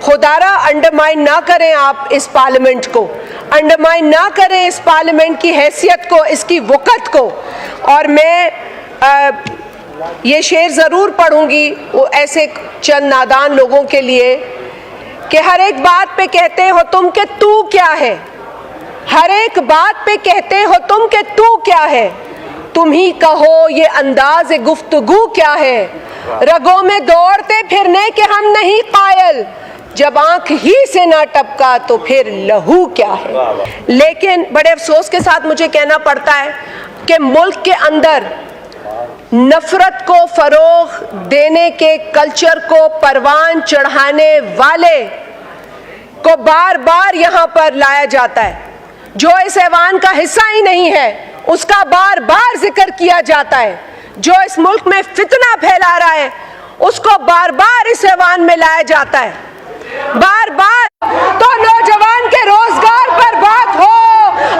खुदारा undermine ना करें आप इस पार्लियामेंट को, अंडरमाइन ना करें इस पार्लियामेंट की हैसियत को, इसकी वक़्त को। और मैं ये शेर ज़रूर पढ़ूंगी वो ऐसे चंद नादान लोगों के लिए कि हर एक बात पे कहते हो तुम कि तू क्या है, हर एक बात पे कहते हो तुम कि तू क्या है, तुम ही कहो ये अंदाज़ गुफ्तगू क्या है, रगों में दौड़ते फिरने के हम नहीं कायल, जब आंख ही से ना टपका तो फिर लहू क्या है। लेकिन बड़े अफसोस के साथ मुझे कहना पड़ता है कि मुल्क के अंदर नफरत को फरोग देने के कल्चर को परवान चढ़ाने वाले को बार बार यहाँ पर लाया जाता है। जो इस ऐवान का हिस्सा ही नहीं है उसका बार बार जिक्र किया जाता है। जो इस मुल्क में फितना फैला रहा है उसको बार बार इस ऐवान में लाया जाता है। बार बार तो नौजवान के रोजगार पर बात हो,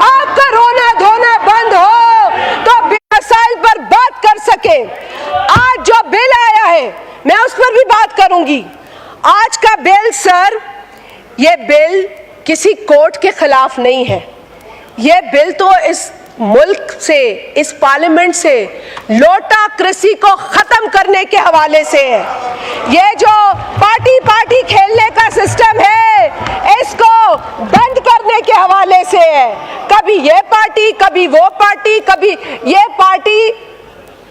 आपका रोना धोना बंद हो तो मसाइल पर बात कर सके। आज जो बिल आया है मैं उस पर भी बात करूंगी। आज का बिल सर, ये बिल किसी कोर्ट के खिलाफ नहीं है। ये बिल तो इस मुल्क से, इस पार्लियामेंट से लोटाक्रेसी को खत्म करने के हवाले से है। ये जो पार्टी पार्टी खेलने का सिस्टम है इसको बंद करने के हवाले से है। कभी ये पार्टी, कभी वो पार्टी, कभी ये पार्टी,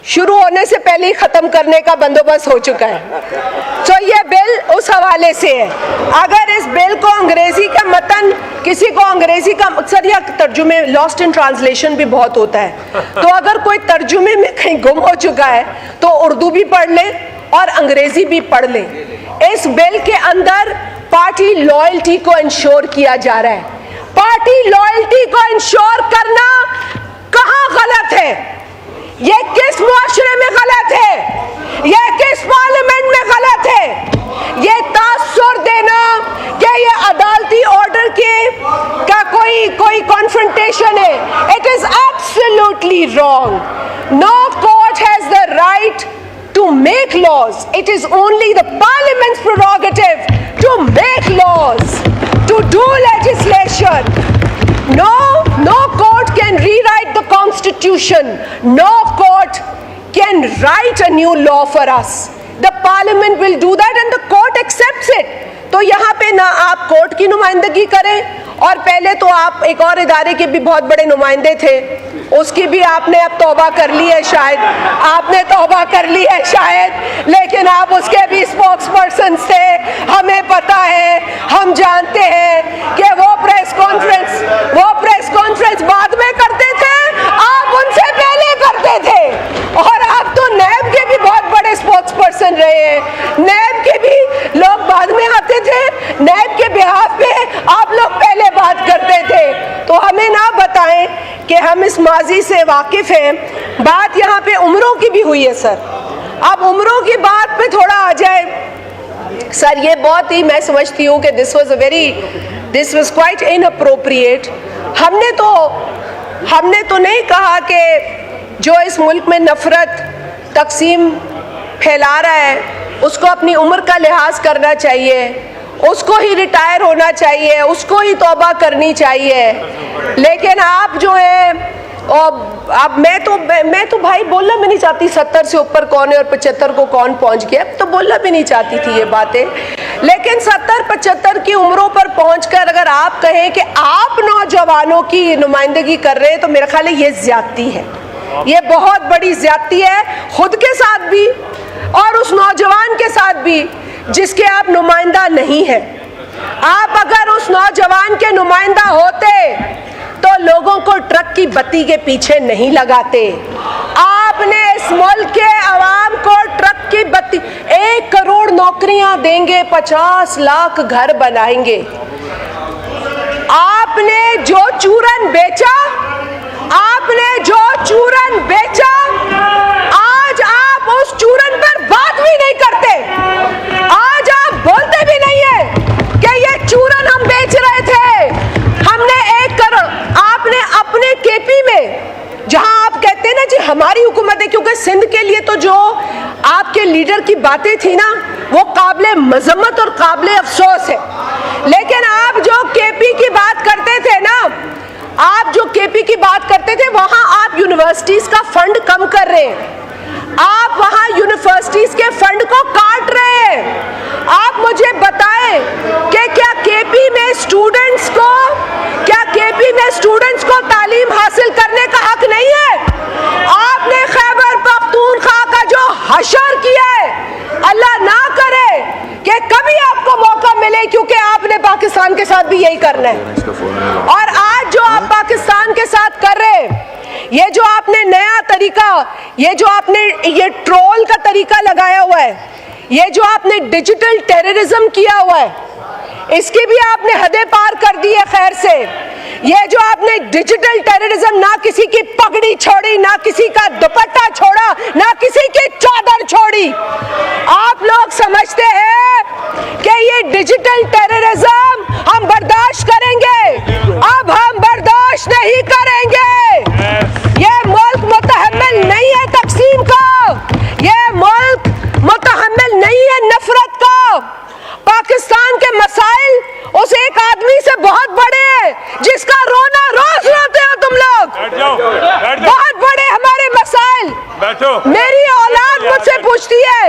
शुरू होने से पहले ही खत्म करने का बंदोबस्त हो चुका है। तो ये बिल उस हवाले से है। अगर इस बिल को अंग्रेजी का मतन, किसी को अंग्रेजी का मकसद या तर्जुमे, लॉस्ट इन ट्रांसलेशन भी बहुत होता है, तो अगर कोई तर्जुमे में कहीं गुम हो चुका है तो उर्दू भी पढ़ ले और अंग्रेजी भी पढ़ ले। इस बिल के अंदर पार्टी लॉयल्टी को इंश्योर किया जा रहा है। पार्टी लॉयल्टी को इंश्योर करना कहाँ गलत है? ये किस मुआशरे में गलत है? ये किस पार्लियामेंट में गलत है? ये तासुर देना कि ये अदालती ऑर्डर के का कोई कॉन्फ्रंटेशन है, it is absolutely wrong. No court has the right to make laws. It is only the parliament's prerogative to make laws, to do legislation. No court can rewrite the constitution. No court can write a new law for us. The parliament will do that and the court accepts it. तो यहाँ पे ना आप court की नुमाइंदगी करें, और पहले तो आप एक और इदारे के भी बहुत बड़े नुमाइंदे थे, उसकी भी आपने अब तौबा कर ली है शायद, आपने तौबा कर ली है शायद, लेकिन आप उसके भी स्पोक्स पर्सन थे। हमें पता है, हम जानते हैं कि वो प्रेस कॉन्फ्रेंस बाद में करते थे, आप उनसे पहले करते थे। और आप तो नैब के भी बहुत बड़े स्पोक्स पर्सन रहे हैं, नैब के भी लोग बाद में आते थे, नैब के बिहाफ पे आप लोग पहले बात करते थे। तो हमें ना बताएं कि हम इस माजी से वाकिफ हैं। बात यहाँ पे उम्रों की भी हुई है सर, अब उम्रों की बात पे थोड़ा आ जाए सर। ये बहुत ही, मैं समझती हूँ कि दिस वाज क्वाइट इनअप्रोप्रिएट। हमने तो नहीं कहा कि जो इस मुल्क में नफरत तकसीम फैला रहा है उसको अपनी उम्र का लिहाज करना चाहिए, उसको ही रिटायर होना चाहिए, उसको ही तौबा करनी चाहिए। लेकिन आप जो है, और अब मैं तो भाई बोलना भी नहीं चाहती 70 से ऊपर कौन है और 75 को कौन पहुंच गया, तो बोलना भी नहीं चाहती थी ये बातें। लेकिन 70-75 की उम्रों पर पहुंचकर अगर आप कहें कि आप नौजवानों की नुमाइंदगी कर रहे हैं तो मेरा ख्याल है ये ज्यादती है, ये बहुत बड़ी ज्यादती है, खुद के साथ भी और उस नौजवान के साथ भी जिसके आप नुमाइंदा नहीं है। आप अगर उस नौजवान के नुमाइंदा होते तो लोगों को ट्रक की बत्ती के पीछे नहीं लगाते। आपने इस मुल्क के अवाम को ट्रक की बत्ती, 1 करोड़ नौकरियां देंगे, 50 लाख घर बनाएंगे। आपने जो चूरन बेचा, आज आप उस चूरन पर बात भी नहीं करते। आज आप बोलते भी नहीं है कि ये चूरन हम बेच रहे थे, हमने 1 करोड़। आपने अपने केपी में, जहां आप कहते हैं ना जी हमारी हुकूमत है, क्योंकि सिंध के लिए तो जो आपके लीडर की बातें थी ना वो काबिले मजम्मत और काबिले अफसोस है। आप जो केपी की बात करते थे ना, आप जो केपी की बात करते थे, वहां आप यूनिवर्सिटीज का फंड कम कर रहे हैं, आप वहां यूनिवर्सिटीज के फंड को काट रहे हैं। आप मुझे बताएं कि क्या केपी में स्टूडेंट्स को तालीम हासिल करने का हक नहीं है? आपने खैबर पख्तूनख्वा का जो हशर किया है, अल्लाह ना करे कि कभी आपको मौका मिले, क्योंकि आपने पाकिस्तान के साथ भी यही करना है। और आज जो आप पाकिस्तान के साथ कर रहे हैं, ये जो आपने नया तरीका, ये जो आपने ये ट्रोल का तरीका लगाया हुआ है, ये जो आपने डिजिटल टेररिज्म किया हुआ है, इसकी भी आपने हदें पार कर दी है। खैर से ये जो आपने डिजिटल टेररिज्म, ना किसी की पगड़ी छोड़ी, ना किसी का दुपट्टा छोड़ा, ना किसी की चादर छोड़ी। आप लोग समझते हैं कि ये डिजिटल टेररिज्म हम बर्दाश्त करेंगे? अब हम बर्दाश्त नहीं करेंगे। ये मुल्क मुतहम्मिल नहीं है तकसीम का, ये मुल्क मुतहम्मिल नहीं है नफरत का। पाकिस्तान के मसाइल उस एक आदमी से बहुत बड़े हैं जिसका रोना रोज रोते हो तुम लोग। बहुत बड़े हमारे मसाइल। मेरी औलाद मुझसे पूछती है,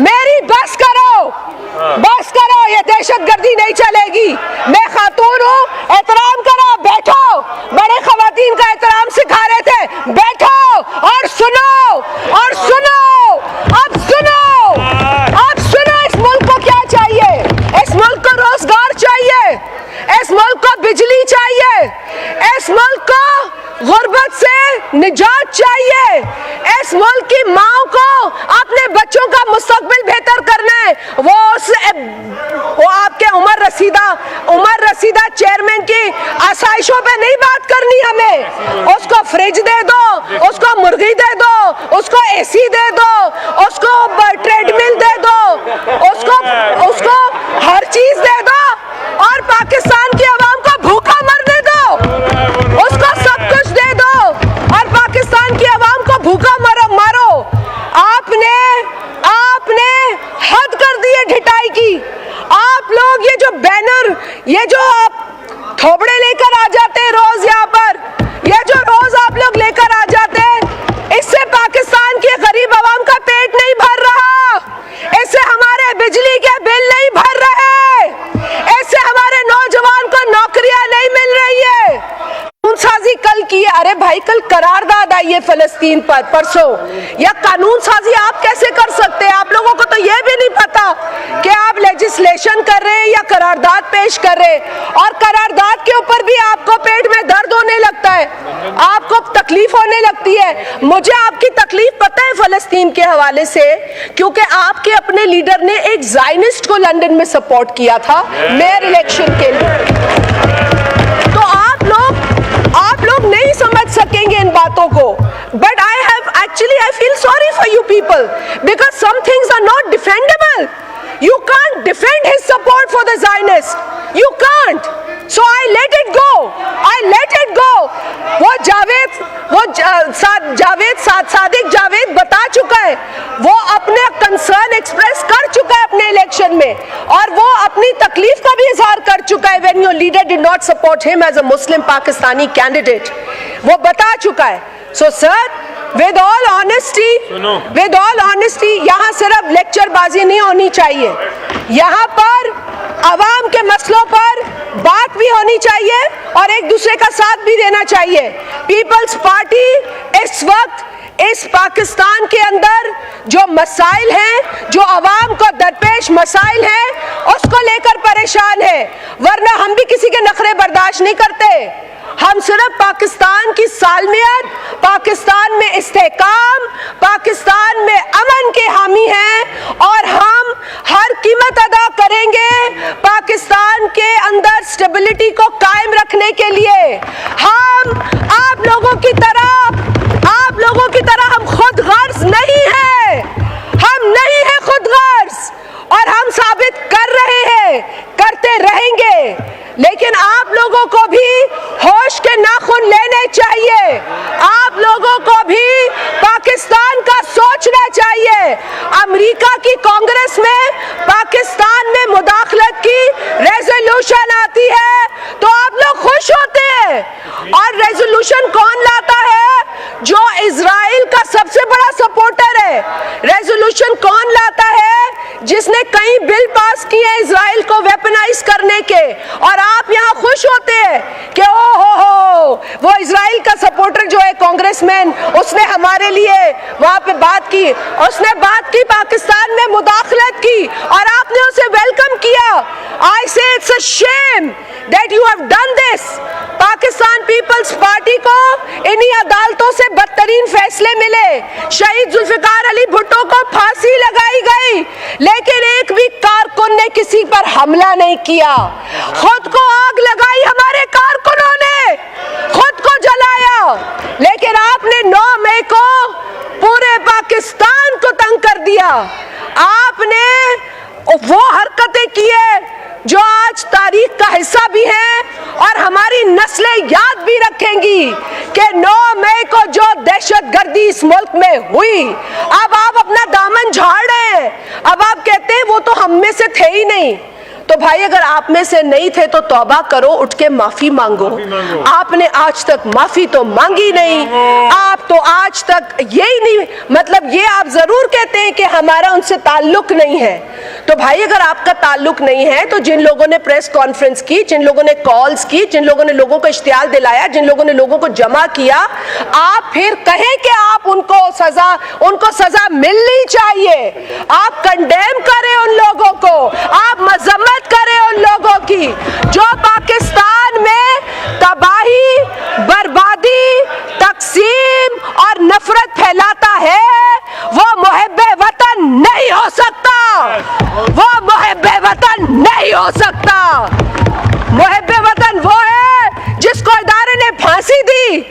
मेरी बस करो, ये दहशतगर्दी नहीं चलेगी। मैं खातून हूँ, एहतराम करो, बैठो। बड़े खवातीन का एहतराम सिखा रहे थे, बैठो और सुनो। अब सुनो इस मुल्क को क्या चाहिए? इस मुल्क को रोजगार चाहिए, इस मुल्क को बिजली चाहिए, इस मुल्क को गुर्बत से निजात चाहिए, इस मुल्क की माओ को अपने बच्चों का मुस्तकबिल बेहतर करना है। वो आपके उमर रसीदा चेयरमैन की आसाइशों पे नहीं बात करनी हमें। उसको फ्रिज दे दो, उसको मुर्गी दे दो, उसको एसी दे दो, उसको ट्रेडमिल दे दो, उसको हर चीज दे दो और पाकिस्तान की आवाम को भूखा मरने दो। उसको सब कुछ दे दो और पाकिस्तान की आवाम को भूखा मारो। आपने हद कर दी है ढिठाई की। आप लोग ये जो बैनर, ये जो आप थोबड़े लेकर आ जाते हैं रोज यहाँ पर, ये जो रोज आप लोग लेकर आ जाते हैं, इससे पाकिस्तान के गरीब आवाम का पेट नहीं भर रहा, इससे हमारे बिजली के बिल नहीं भर रहे, इससे हमारे नौजवान को नौकरियां नहीं मिल रही है। कानून साजी कल की है, अरे भाई कल करारदाद आई है फलस्तीन पर परसों, या कानून साजी आप कैसे कर सकते हैं? आप लोगों को तो यह भी नहीं पता कि आप लेजिस्लेशन कर रहे हैं या करारदाद पेश कर रहे हैं, और करारदाद के ऊपर भी आपको पेट में दर्द होने लगता है, आपको तकलीफ होने लगती है। मुझे आपकी तकलीफ पता है फलस्तीन के हवाले से, क्योंकि आपके अपने लीडर ने एक ज़ायनिस्ट को लंदन में सपोर्ट किया था मेयर इलेक्शन के लिए। तो आप लोग नहीं समझ सकेंगे इन बातों को। But I feel sorry for you people because some things are not defendable. You can't defend his support for the Zionists. You can't. So I let it go. वो सादिक जावेद बता चुका है, वो अपने कंसर्न एक्सप्रेस कर चुका है अपने इलेक्शन में, और वो अपनी तकलीफ का भी इजहार कर चुका है when your leader did not support him as a Muslim Pakistani candidate. वो बता चुका है. So sir, with all honesty, यहाँ सिर्फ लेक्चरबाजी नहीं होनी चाहिए, यहाँ पर अवाम के मसलों पर बात भी होनी चाहिए और एक दूसरे का साथ भी देना चाहिए। पीपल्स पार्टी इस वक्त इस पाकिस्तान के अंदर जो मसाइल हैं, जो अवाम को दरपेश मसाइल हैं, उसको लेकर परेशान है, वरना हम भी किसी के नखरे बर्दाश्त नहीं करते। हम सिर्फ पाकिस्तान की सालमियत, पाकिस्तान में इस्तेहकाम, पाकिस्तान में अमन के हामी हैं, और हम हर कीमत अदा करेंगे पाकिस्तान के अंदर स्टेबिलिटी को कायम रखने के लिए। हम आप लोगों की तरह हम खुद गर्ज नहीं है, हम नहीं है खुद गर्ज, और हम साबित कर रहे हैं, करते रहेंगे। लेकिन आप लोगों को भी होश के नाखून लेने चाहिए, आप लोगों को भी पाकिस्तान का सोचना चाहिए। अमेरिका की कांग्रेस में पाकिस्तान में मुदाखलत की रेजोल्यूशन आती है, इसराइल को वेपनाइज करने के, और आप यहाँ खुश होते हैं कि ओ हो वो इसराइल का सपोर्टर जो है कांग्रेसमैन, उसने हमारे लिए वहां पे बात की, उसने बात की, पाकिस्तान में मुदाखलत की और आपने उसे वेलकम किया। I say it's a shame that you have done this. Pakistan Peoples Party को इन्हीं अदालतों से बदतरीन फैसले मिले। शहीद जुल्फिकार अली भुट्टो को फांसी लगाई गई, लेकिन एक भी कारकुन ने किसी पर हमला नहीं किया। खुद को आग लगाई हमारे कारकुनों ने, खुद को जलाया, लेकिन आपने 9 मई को पूरे पाकिस्तान को तंग कर दिया। आपने वो हरकतें की है जो आज तारीख का हिस्सा भी है और हमारी नस्लें याद भी रखेंगी कि 9 मई को जो दहशतगर्दी इस मुल्क में हुई, अब आप अपना दामन झाड़ रहे हैं। अब आप कहते हैं वो तो हम में से थे ही नहीं। तो भाई अगर आप में से नहीं थे तो तौबा करो, उठ के माफी मांगो। आपने आज तक माफी तो मांगी नहीं, आप तो आज तक यही नहीं, मतलब ये आप जरूर कहते हैं कि हमारा उनसे ताल्लुक नहीं है। तो भाई अगर आपका ताल्लुक नहीं है तो जिन लोगों ने प्रेस कॉन्फ्रेंस की, जिन लोगों ने कॉल्स की, जिन लोगों ने लोगों को इश्तियाल दिलाया, जिन लोगों ने लोगों को जमा किया, आप फिर कहें कि आप उनको सजा मिलनी चाहिए। आप कंडेम करें उन लोगों को, आप मजम्मत करें उन लोगों की जो पाकिस्तान में तबाही, बर्बादी, तकसीम और नफरत फैलाता है। वो मुहिब्बे वतन नहीं हो सकता, वो मुहिब्बे वतन नहीं हो सकता। मुहिब्बे वतन वो है जिसको इदारे ने फांसी दी,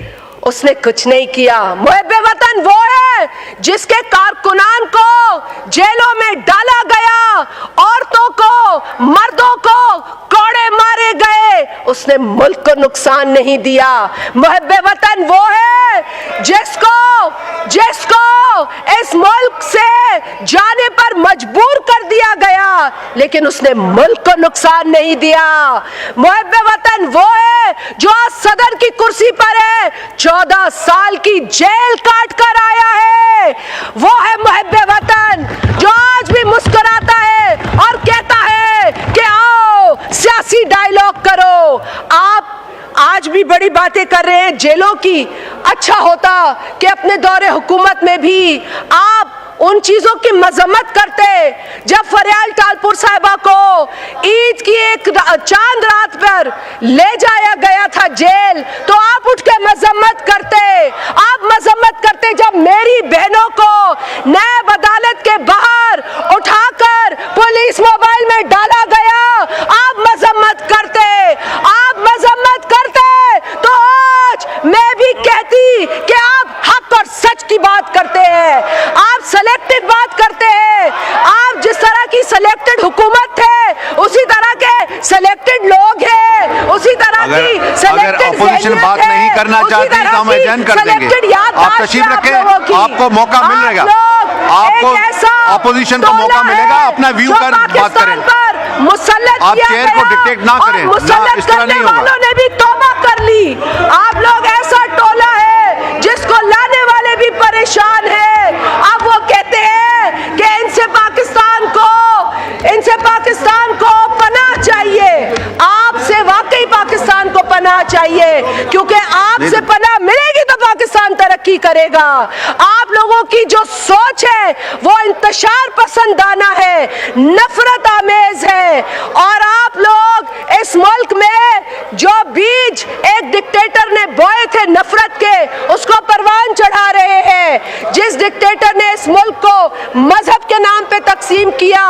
उसने कुछ नहीं किया। मुहिब्बे वतन वो है जिसके कारकुनान को जेलों में डाला गया, औरतों को, मर्दों को कोड़े मारे गए, उसने मुल्क को नुकसान नहीं दिया। मुहिब्बे वतन वो है जिसको इस मुल्क से जाने पर मजबूर कर दिया गया, लेकिन उसने मुल्क को नुकसान नहीं दिया। मुहिब्बे वतन वो है जो आज सदर की कुर्सी पर है, 14 साल की जेल काट कर आया है। वो है मुहिब्बे वतन जो आज भी मुस्कुराता है और कहता है कि आओ सियासी डायलॉग करो। आप आज भी बड़ी बातें कर रहे हैं जेलों की। अच्छा होता कि अपने दौरे हुकूमत में भी आप उन चीजों की मजम्मत करते। जब फरियाल टालपुर साहिबा को ईद की एक चांद रात पर ले जाया गया था जेल, तो आप उठ के मजम्मत करते। आप मजम्मत करते जब मेरी बहनों को नैब अदालत के बाहर उठाकर पुलिस मोबाइल में डाला गया, आप मजम्मत करते। आप मजम्मत करते तो आज मैं भी कहती कि आप हक और सच की बात करते हैं, आप सिलेक्टिव बात करते हैं। आप जिस तरह की सिलेक्टेड हुकूमत है, उसी तरह के सिलेक्टेड लोग हैं, उसी तरह की सिलेक्टेड अपोजिशन बात नहीं करना चाहती तो हम एजेंट कर देंगे। आप तशरीफ रखें, आपको मौका मिलेगा, आपको अपोजिशन को मौका मिलेगा अपना व्यू कर बात करें। आप चेयर को डिक्टेट ना करें, इस तरह नहीं होगा। वालों ने भी तौबा कर ली। आप लोग ऐसा टोला है जिसको लाने वाले भी परेशान है। अब वो कहते हैं कि इनसे पाकिस्तान को पनाह चाहिए। आपसे वाकई पाकिस्तान को पनाह चाहिए, क्योंकि आपसे पनाह मिलेगी तो पाकिस्तान तरक्की करेगा। आप लोगों की जो सोच है वो इंतशार पसंदाना है, नफरत आमेज है, और आप लोग इस मुल्क में जो बीज एक डिक्टेटर ने बोए थे नफरत के, उसको परवान चढ़ा रहे हैं। जिस डिक्टेटर ने इस मुल्क को मजहब के नाम पे तकसीम किया,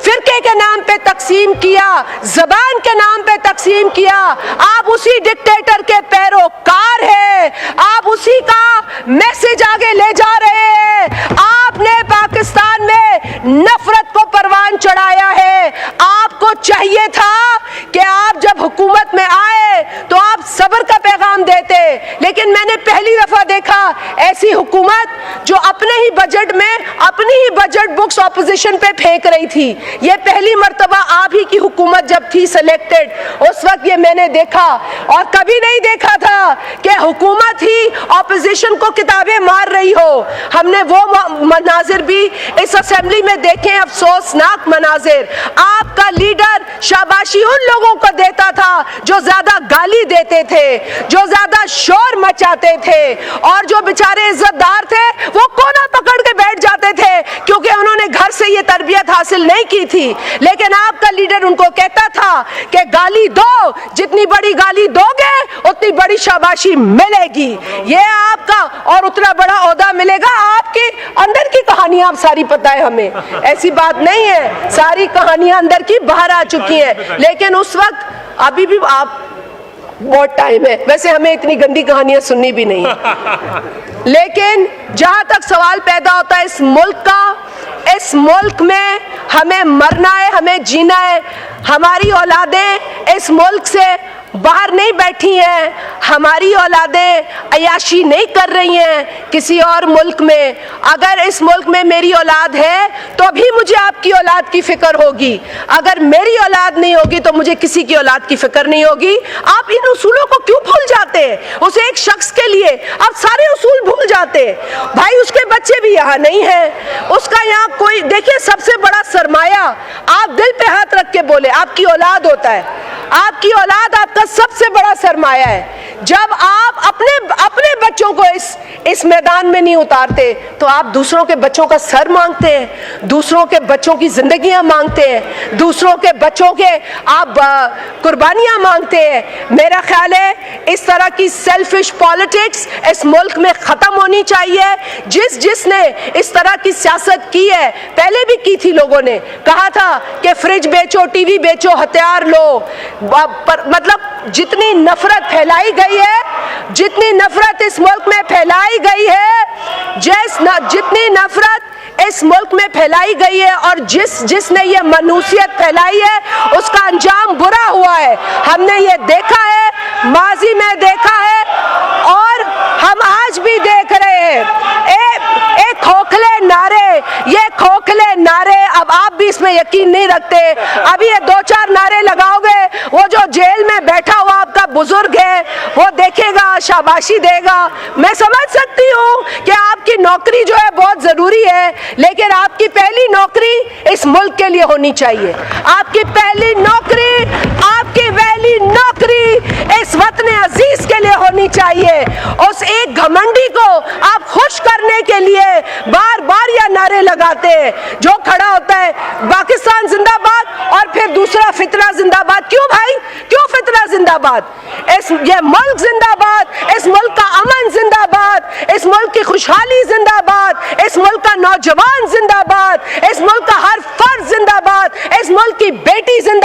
फिरके के नाम पे तकसीम किया, जबान के नाम पे तकसीम किया, आप उसी डिक्टेटर के पैरोकार हैं। आप उसी का मैसेज आगे ले जा रहे हैं। आपने पाकिस्तान में नफरत को परवान चढ़ाया है। आपको चाहिए था कि आप जब हुकूमत में आए तो आप सब्र का पैगाम कौन देते, लेकिन मैंने पहली दफा देखा ऐसी हुकूमत जो अपने ही बजट में अपनी ही बजट बुक्स ऑपोजिशन पे फेंक रही थी। ये पहली मर्तबा आप ही की हुकूमत जब थी सिलेक्टेड, उस वक्त ये मैंने देखा, और कभी नहीं देखा था कि हुकूमत ही ऑपोजिशन को किताबें मार रही हो। हमने वो मनाजिर भी इस असेंबली में देखे, अफसोसनाक मनाजिर। आपका लीडर शाबाशी उन लोगों को देता था जो ज्यादा गाली देते थे, जो ज्यादा शोर मचाते थे, और जो बेचारे इज्जतदार थे वो कोना पकड़ के बैठ जाते थे क्योंकि उन्होंने घर से ये तरबियत हासिल नहीं की थी। लेकिन आपका लीडर उनको कहता था कि गाली दो, जितनी बड़ी गाली दोगे उतनी बड़ी शाबाशी मिलेगी, ये आपका, और उतना बड़ा ओहदा मिलेगा। आपके अंदर की कहानियां आप सारी पता है हमें, ऐसी बात नहीं है, सारी कहानियां अंदर की बाहर आ चुकी हैं। लेकिन उस वक्त अभी भी आप, बहुत टाइम है, वैसे हमें इतनी गंदी कहानियां सुननी भी नहीं है। लेकिन जहां तक सवाल पैदा होता है इस मुल्क का, इस मुल्क में हमें मरना है, हमें जीना है। हमारी औलादें इस मुल्क से बाहर नहीं बैठी हैं, हमारी औलादें अयाशी नहीं कर रही हैं किसी और मुल्क में। अगर इस मुल्क में मेरी औलाद है तो भी मुझे आपकी औलाद की फिक्र होगी, अगर मेरी औलाद नहीं होगी तो मुझे किसी की औलाद की फिक्र नहीं होगी। आप इन उसूलों को क्यों भूल जाते हैं? उस एक शख्स के लिए आप सारे उसूल भूल जाते हैं। भाई उसके बच्चे भी यहाँ नहीं हैं, उसका यहाँ कोई, देखिए सबसे बड़ा सरमाया, आप दिल पे हाथ रख के बोले, आपकी औलाद होता है। आपकी औलाद आपका सबसे बड़ा सरमाया है। जब आप अपने बच्चों को इस मैदान में नहीं उतारते तो आप दूसरों के बच्चों का सर मांगते हैं, दूसरों के बच्चों की जिंदगियां मांगते हैं, दूसरों के बच्चों के आप कुर्बानियां मांगते हैं। मेरा ख्याल है इस तरह की सेल्फिश पॉलिटिक्स इस मुल्क में खत्म होनी चाहिए। जिसने इस तरह की सियासत की है, पहले भी की थी, लोगों ने कहा था कि फ्रिज बेचो, टीवी बेचो, हथियार लो, मतलब जितनी नफरत फैलाई गई है, जितनी नफरत इस मुल्क में फैलाई गई है, जितनी नफरत इस मुल्क में फैलाई गई है, और जिसने ये मनूसियत फैलाई है उसका अंजाम बुरा हुआ है। हमने ये देखा है, माजी में देखा है, और हम आज भी देख रहे हैं। एक खोखले नारे, ये खोखले नारे, अब आप भी इसमें यकीन नहीं रखते। अभी ये 2-4 नारे लगाओगे, वो जो जेल में बैठा हुआ आपका बुजुर्ग है वो देखेगा, शाबाशी देगा। मैं समझ सकती हूँ कि आपकी नौकरी जो है बहुत जरूरी है, लेकिन आपकी पहली नौकरी इस मुल्क के लिए होनी चाहिए। आपकी पहली नौकरी, आपकी पहली नौकरी इस वतन अजीज के लिए होनी चाहिए। उस एक घमंडी को आप खुश करने के लिए बार बार यह नारे लगाते हैं, जो खड़ा होता है पाकिस्तान जिंदाबाद और फिर दूसरा फितरा जिंदाबाद। क्यों भाई, क्यों फितरा जिंदाबाद? ये मुल्क जिंदाबाद, इस मुल्क का अमन जिंदाबाद, इस मुल्क की खुशहाली जिंदाबाद, इस मुल्क का नौजवान जिंदाबाद, इस मुल्क का हर फर्द जिंदाबाद, इस मुल्क की बेटी जिंदाबाद।